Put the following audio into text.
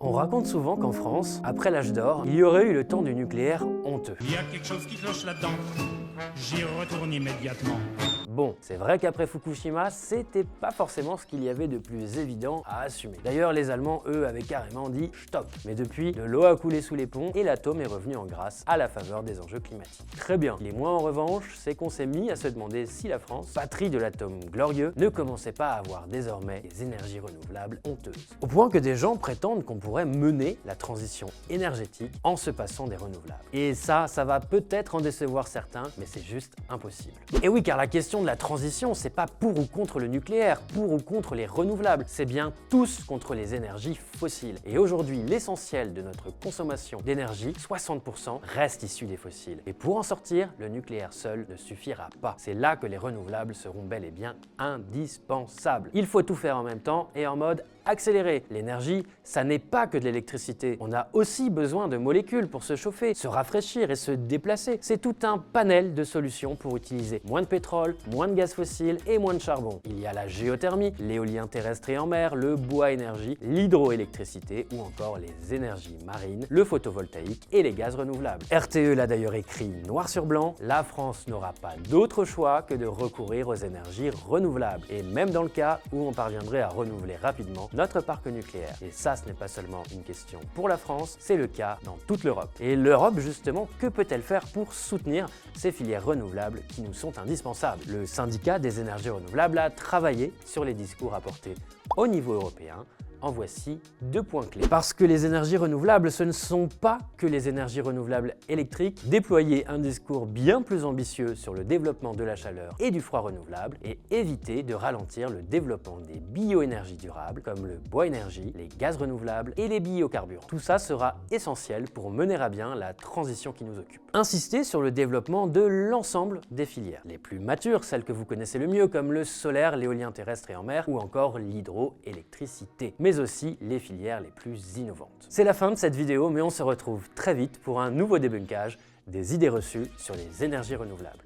On raconte souvent qu'en France, après l'âge d'or, il y aurait eu le temps du nucléaire honteux. Il y a quelque chose qui cloche là-dedans. J'y retourne immédiatement. Bon, c'est vrai qu'après Fukushima, c'était pas forcément ce qu'il y avait de plus évident à assumer. D'ailleurs, les Allemands, eux, avaient carrément dit stop. Mais depuis, de l'eau a coulé sous les ponts et l'atome est revenu en grâce à la faveur des enjeux climatiques. Très bien. Les moins en revanche, c'est qu'on s'est mis à se demander si la France, patrie de l'atome glorieux, ne commençait pas à avoir désormais des énergies renouvelables honteuses. Au point que des gens prétendent qu'on pourrait mener la transition énergétique en se passant des renouvelables. Et ça va peut-être en décevoir certains, mais c'est juste impossible. Et oui, car la question de la transition, c'est pas pour ou contre le nucléaire, pour ou contre les renouvelables, c'est bien tous contre les énergies fossiles. Et aujourd'hui, l'essentiel de notre consommation d'énergie, 60%, reste issu des fossiles. Et pour en sortir, le nucléaire seul ne suffira pas. C'est là que les renouvelables seront bel et bien indispensables. Il faut tout faire en même temps et en mode accéléré. L'énergie, ça n'est pas que de l'électricité. On a aussi besoin de molécules pour se chauffer, se rafraîchir et se déplacer. C'est tout un panel de solutions pour utiliser moins de pétrole, moins de gaz fossile et moins de charbon. Il y a la géothermie, l'éolien terrestre et en mer, le bois énergie, l'hydroélectricité ou encore les énergies marines, le photovoltaïque et les gaz renouvelables. RTE l'a d'ailleurs écrit noir sur blanc, la France n'aura pas d'autre choix que de recourir aux énergies renouvelables. Et même dans le cas où on parviendrait à renouveler rapidement notre parc nucléaire. Et ça, ce n'est pas seulement une question pour la France, c'est le cas dans toute l'Europe. Et l'Europe, justement, que peut-elle faire pour soutenir ces filières renouvelables qui nous sont indispensables? Le syndicat des énergies renouvelables a travaillé sur les discours à porter au niveau européen. En voici deux points clés. Parce que les énergies renouvelables, ce ne sont pas que les énergies renouvelables électriques. Déployer un discours bien plus ambitieux sur le développement de la chaleur et du froid renouvelable et éviter de ralentir le développement des bioénergies durables comme le bois énergie, les gaz renouvelables et les biocarburants. Tout ça sera essentiel pour mener à bien la transition qui nous occupe. Insister sur le développement de l'ensemble des filières. Les plus matures, celles que vous connaissez le mieux comme le solaire, l'éolien terrestre et en mer ou encore l'hydroélectricité. Mais aussi les filières les plus innovantes. C'est la fin de cette vidéo, mais on se retrouve très vite pour un nouveau débunkage des idées reçues sur les énergies renouvelables.